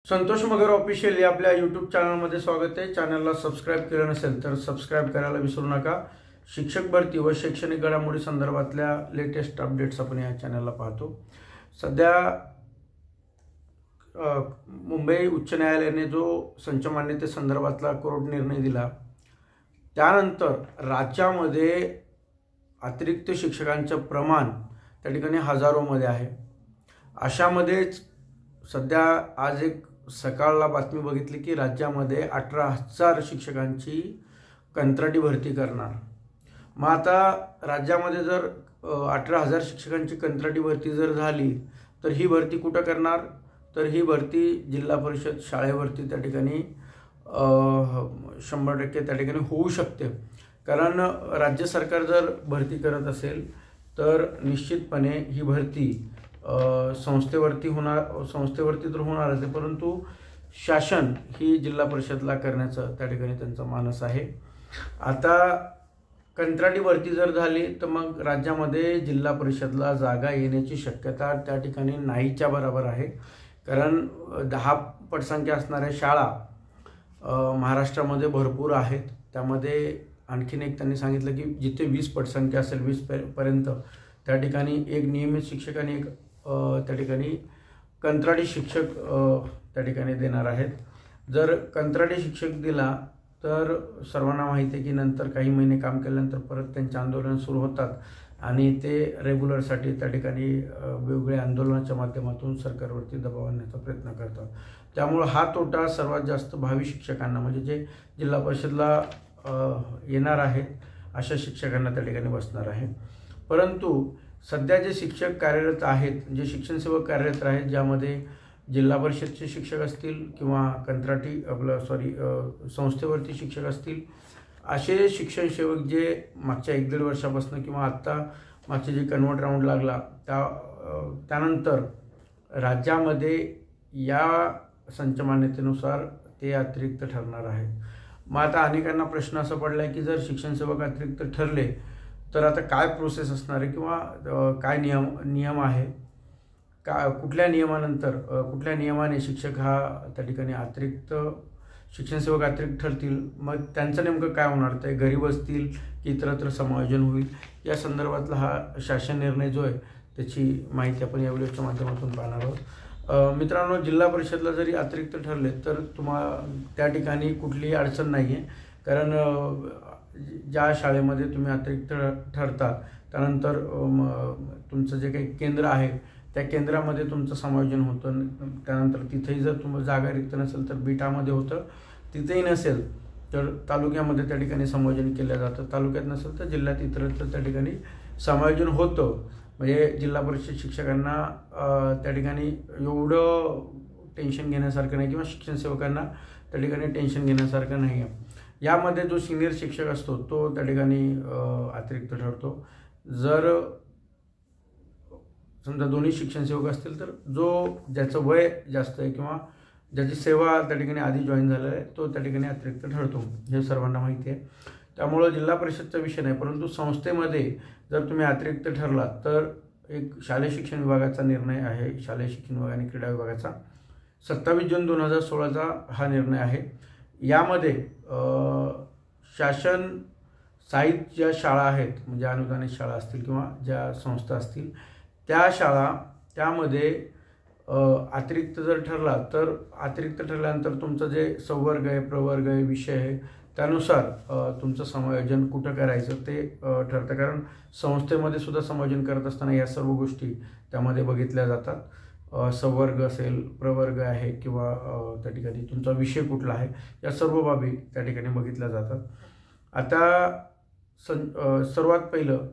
संतोष मगर official या आपल्या YouTube चॅनलमध्ये स्वागत आहे। चॅनलला सबस्क्राइब केलं नसेल तर सबस्क्राइब करायला विसरू नका। शिक्षक भरती व शैक्षणिक घडामोडी संदर्भातल्या लेटेस्ट अपडेट्स आपण या चॅनलला पाहतो। सध्या मुंबई उच्च न्यायालयाने जो संच मान्यते संदर्भातला कोर्ट निर्णय दिला त्यानंतर राज्यामध्ये अतिरिक्त शिक्षकांचं प्रमाण त्या ठिकाणी हजारोमध्ये आहे। अशामध्येच सध्या आज एक सकाळला बातमी बघितली की राज्यामध्ये 18,000 शिक्षकांची कंत्राटी भरती करणार। मग आता राज्यामध्ये जर 18,000 शिक्षकांची कंत्राटी भरती जर झाली तर ही भरती कुठं करणार? तर ही भरती जिल्हा परिषद शाळेवरती त्या ठिकाणी 100% त्या ठिकाणी होऊ शकते। कारण राज्य सरकार जर भरती करत असेल तर निश्चितपणे ही भरती संस्थेवरती तर होणारच आहे, परंतु शासन ही जिल्हा परिषदला करण्याचं त्या ठिकाणी त्यांचा मानस आहे। आता कंत्राटी भरती जर झाली तर मग राज्यामध्ये जिल्हा परिषदला जागा येण्याची शक्यता त्या ठिकाणी नाहीच्या बरोबर आहे। कारण 10 पटसंख्या असणाऱ्या शाळा महाराष्ट्रामध्ये भरपूर आहेत। त्यामध्ये आणखीन एक त्यांनी सांगितलं की जिथे 20 पटसंख्या असेल 20 पर्यंत त्या ठिकाणी एक नियमित शिक्षक आणि एक त्या ठिकाणी कंत्राटी शिक्षक त्या ठिकाणी देणार आहेत। जर कंत्राटी शिक्षक दिला तर सर्वांना माहिती आहे की नंतर काही महिने काम केल्यानंतर परत त्यांचे आंदोलन सुरू होतात आणि ते रेग्युलरसाठी त्या ठिकाणी वेगवेगळ्या आंदोलनाच्या माध्यमातून सरकारवरती दबाव आणण्याचा प्रयत्न करतात। त्यामुळे हा तोटा सर्वात जास्त भावी शिक्षकांना म्हणजे जे जिल्हा परिषदला येणार आहेत अशा शिक्षकांना त्या ठिकाणी बसणार आहे। परंतु सध्या जे शिक्षक कार्यरत आहेत, जे शिक्षण सेवक कार्यरत आहेत, ज्यामध्ये जिल्हा परिषदचे शिक्षक असतील किंवा कंत्राटी संस्थेवरती शिक्षक असतील, असे शिक्षण सेवक जे मागच्या 1-1.5 वर्षापासून किंवा आत्ता मागचे जे कन्वर्ट राऊंड लागला त्यानंतर राज्यामध्ये या संच मान्यतेनुसार ते अतिरिक्त ठरणार आहेत। मग आता अनेकांना प्रश्न असा पडला आहे की जर शिक्षण सेवक अतिरिक्त ठरले तर आता काय प्रोसेस असणार आहे किंवा काय नियम आहे, कुठल्या नियमानंतर कुठल्या नियमाने शिक्षक हा त्या ठिकाणी अतिरिक्त शिक्षण सेवक अतिरिक्त ठरतील, मग त्यांचं नेमकं काय होणार, ते घरी बसतील की इतरत्र समायोजन होईल, या संदर्भातला हा शासन निर्णय जो आहे त्याची माहिती आपण या व्हिडिओच्या माध्यमातून पाहणार आहोत। मित्रांनो, जिल्हा परिषदला जरी अतिरिक्त ठरले तर त्या ठिकाणी कुठलीही अडचण नाही आहे। कारण ज्या शाळेमध्ये तुम्ही अतिरिक्त ठरता त्यानंतर तुमचं जे काही केंद्र आहे त्या केंद्रामध्ये तुमचं समायोजन होतं। त्यानंतर तिथेही जर तुम्हाला जागा रिक्त नसेल तर बिटामध्ये होतं, तिथेही नसेल तर तालुक्यामध्ये त्या ठिकाणी समायोजन केलं जातं, तालुक्यात नसेल तर जिल्ह्यात इतरत्र त्या ठिकाणी समायोजन होतं। म्हणजे जिल्हा परिषद शिक्षकांना त्या ठिकाणी एवढं टेन्शन घेण्यासारखं नाही किंवा शिक्षण सेवकांना त्या ठिकाणी टेन्शन घेण्यासारखं नाही आहे। यामध्ये जो सिनियर शिक्षक असतो तो त्या ठिकाणी अतिरिक्त ठरतो। जर समजा दोन्ही शिक्षण सेवक असतील तर ज्याचं वय जास्त आहे किंवा ज्याची सेवा त्या ठिकाणी आधी जॉईन झालेला आहे तो त्या ठिकाणी अतिरिक्त ठरतो, हे सर्वांना माहिती आहे। त्यामुळं जिल्हा परिषदचा विषय नाही, परंतु संस्थेमध्ये जर तुम्ही अतिरिक्त ठरलात तर एक शालेय शिक्षण विभागाचा निर्णय आहे, शालेय शिक्षण विभाग आणि क्रीडा विभागाचा 27 जून 2016चा हा निर्णय आहे। यामध्ये शासन साहित्य ज्या शाळा आहेत म्हणजे अनुदानित शाळा असतील किंवा ज्या संस्था असतील त्या शाळा त्यामध्ये अतिरिक्त जर ठरला तर अतिरिक्त ठरल्यानंतर तुमचं जे संवर्ग आहे, प्रवर्ग आहे, विषय आहे त्यानुसार तुमचं समायोजन कुठं करायचं ते ठरतं। कारण संस्थेमध्ये सुद्धा समायोजन करत असताना या सर्व गोष्टी त्यामध्ये बघितल्या जातात। संवर्ग असेल, प्रवर्ग आहे किंवा त्या ठिकाणी तुमचा विषय कुठला आहे, या सर्व बाबी त्या ठिकाणी बघितल्या जातात। आता सर्वात पहिलं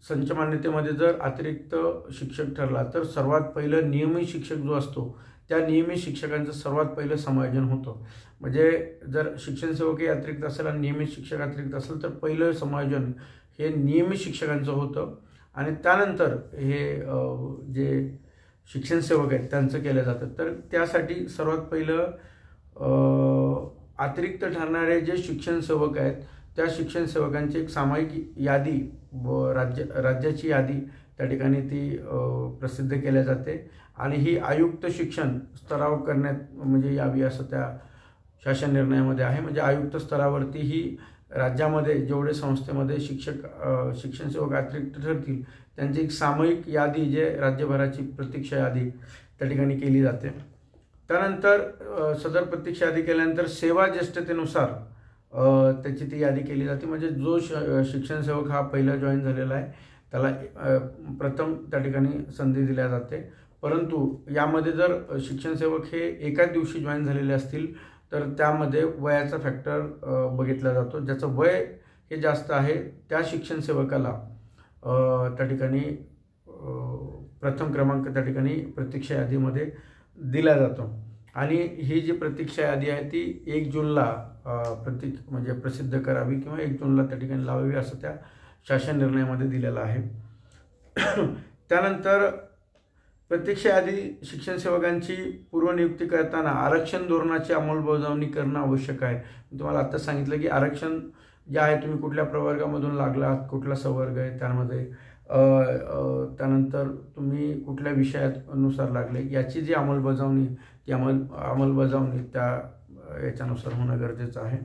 संच मान्यतेमध्ये जर अतिरिक्त शिक्षक ठरला तर सर्वात पहिलं नियमित शिक्षक जो असतो त्या नियमित शिक्षकांचं सर्वात पहिलं समायोजन होतं। म्हणजे जर शिक्षण सेवकही अतिरिक्त असेल आणि नियमित शिक्षक अतिरिक्त असेल तर पहिलं समायोजन हे नियमित शिक्षकांचं होतं आणि त्यानंतर हे जे शिक्षण सेवक आहेत त्यांचं केलं जातं। तर त्यासाठी सर्वात पहिलं अतिरिक्त ठरणारे जे शिक्षण सेवक आहेत त्या शिक्षण सेवकांची एक सामायिक यादी राज्याची यादी त्या ठिकाणी ती प्रसिद्ध केल्या जाते आणि ही आयुक्त शिक्षण स्तरावर करण्यात म्हणजे यावी असं त्या शासन निर्णयामध्ये आहे. म्हणजे आयुक्त स्तरावरती ही राज्यामध्ये जेवढे संस्थेमध्ये शिक्षण सेवक अतिरिक्त ठरतील त्यांची एक सामूहिक यादी जे राज्यभराची प्रतीक्षा यादी त्या ठिकाणी केली जाते. त्यानंतर सदर प्रतीक्षा यादी केल्यानंतर सेवा ज्येष्ठतेनुसार त्याची ती यादी केली जाते. म्हणजे जो शिक्षण सेवक हा पहिला जॉईन झालेला आहे त्याला प्रथम त्या ठिकाणी संधी दिल्या जाते. परंतु यामध्ये जर शिक्षण सेवक हे एकाच दिवशी जॉईन झालेले असतील तर त्यामध्ये वयाचा फॅक्टर बघितला जातो. ज्याचं वय हे जास्त आहे त्या शिक्षण सेवकाला त्या ठिकाणी प्रथम क्रमांक त्या ठिकाणी प्रतीक्षा यादीमध्ये दिला जातो. आणि ही जी प्रतीक्षा यादी आहे ती 1 जूनला म्हणजे प्रसिद्ध करावी किंवा 1 जूनला त्या ठिकाणी लावावी असं त्या शासन निर्णयामध्ये दिलेलं आहे. त्यानंतर प्रतीक्षा यादी शिक्षण सेवकांची पूर्वनियुक्ती करताना आरक्षण धोरणाची अंमलबजावणी करणं आवश्यक आहे. तुम्हाला आत्ता सांगितलं की आरक्षण जे आहे तुम्ही कुठल्या प्रवर्गामधून लागलात, कुठला संवर्ग आहे त्यामध्ये, त्यानंतर तुम्ही कुठल्या विषयानुसार लागले याची जी अंमलबजावणी ती अंमलबजावणी त्या याच्यानुसार होणं गरजेचं आहे.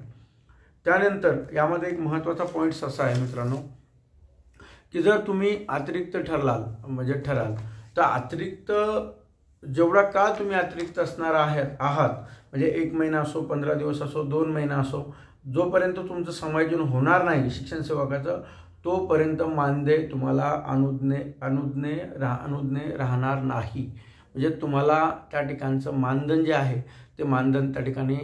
त्यानंतर यामध्ये एक महत्त्वाचा पॉईंट्स असा आहे मित्रांनो की जर तुम्ही अतिरिक्त ठराल तर अतिरिक्त जेवढा काळ तुम्ही अतिरिक्त असणार आहात म्हणजे 1 महिना असो, 15 दिवस असो, 2 महिना असो, जोपर्यंत तुमचं समायोजन होणार नाही शिक्षण सेवकाचं तोपर्यंत मानदेय तुम्हाला अनुज्ञे राहणार नाही. म्हणजे तुम्हाला त्या ठिकाणचं मानधन जे आहे ते मानधन त्या ठिकाणी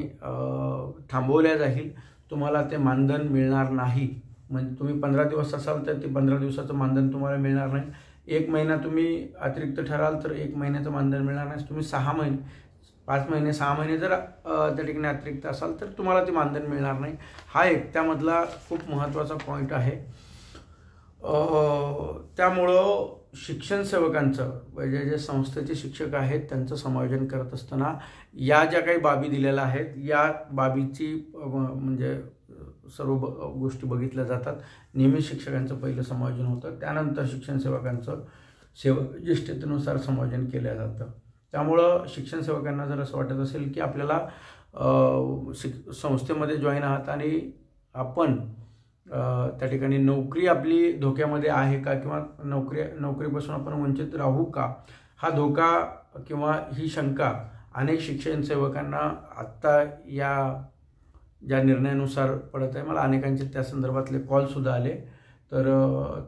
थांबवल्या जाईल. तुम्हाला ते मानधन मिळणार नाही. म्हणजे तुम्ही 15 दिवस असाल तर ते 15 दिवसाचं मानधन तुम्हाला मिळणार नाही. 1 महिना तुम्ही अतिरिक्त ठराल तर 1 महिन्याचं मानधन मिळणार नाही. तुम्ही 6 महिने 5 महिने 6 महिने जर त्या ठिकाणी अतिरिक्त असाल तर तुम्हाला ते मानधन मिळणार नाही. हा एक त्यामधला खूप महत्त्वाचा पॉईंट आहे. त्यामुळं शिक्षण सेवकांचं म्हणजे जे संस्थेचे शिक्षक आहेत त्यांचं समायोजन करत असताना या ज्या काही बाबी दिलेल्या आहेत या बाबीची म्हणजे सर्व गोष्टी बघितल्या जातात. नियमित शिक्षकांचं पहिलं समायोजन होतं, त्यानंतर शिक्षण सेवकांचं ज्येष्ठतेनुसार समायोजन केलं जातं. त्यामुळं शिक्षण सेवकांना जर असं वाटत असेल की आपल्याला संस्थेमध्ये जॉईन आहात आणि आपण त्या ठिकाणी नोकरी आपली धोक्यामध्ये आहे का किंवा नोकरीपासून आपण वंचित राहू का, हा धोका किंवा ही शंका अनेक शिक्षण सेवकांना आत्ता या ज्या निर्णयानुसार पडत आहे. मला अनेकांचे त्या संदर्भातले कॉलसुद्धा आले, तर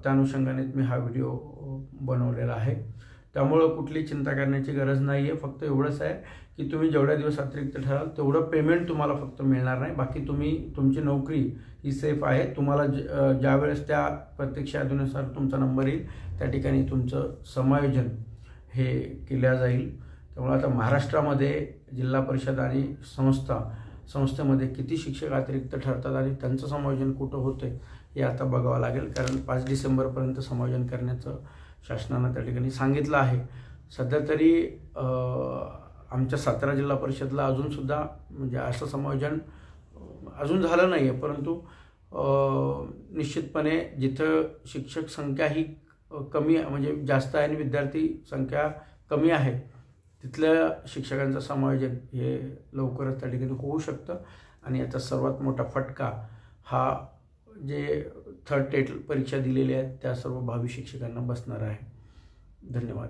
त्या अनुषंगानेच मी हा व्हिडिओ बनवलेला आहे. त्यामुळं कुठली चिंता करण्याची गरज नाही आहे. फक्त एवढंच आहे की तुम्ही जेवढ्या दिवस अतिरिक्त ठराल तेवढं पेमेंट तुम्हाला फक्त मिळणार नाही. बाकी तुमची नोकरी ही सेफ आहे. तुम्हाला ज्यावेळेस त्या प्रतीक्षा यादीनुसार तुमचा नंबर येईल त्या ठिकाणी तुमचं समायोजन हे केल्या जाईल. त्यामुळे आता महाराष्ट्रामध्ये जिल्हा परिषद आणि संस्थेमध्ये किती शिक्षक अतिरिक्त ठरतात आणि त्यांचं समायोजन कुठं होतं हे आता बघावं लागेल. कारण 5 डिसेंबरपर्यंत समायोजन करण्याचं शासनानं त्या ठिकाणी सांगितलं आहे. सध्या तरी आमच्या सातारा जिल्हा परिषदला अजूनसुद्धा म्हणजे असं समायोजन अजून झालं नाही आहे. परंतु निश्चितपणे जिथं शिक्षक संख्या ही कमी म्हणजे जास्त आहे आणि विद्यार्थी संख्या कमी आहे तिथल्या शिक्षकांचं समायोजन हे लवकरच त्या ठिकाणी होऊ शकतं. आणि याचा सर्वात मोठा फटका हा जे थर्ड टेट परीक्षा दिलेल्या आहेत त्या सर्व भावी शिक्षकांना बसणार आहे. धन्यवाद.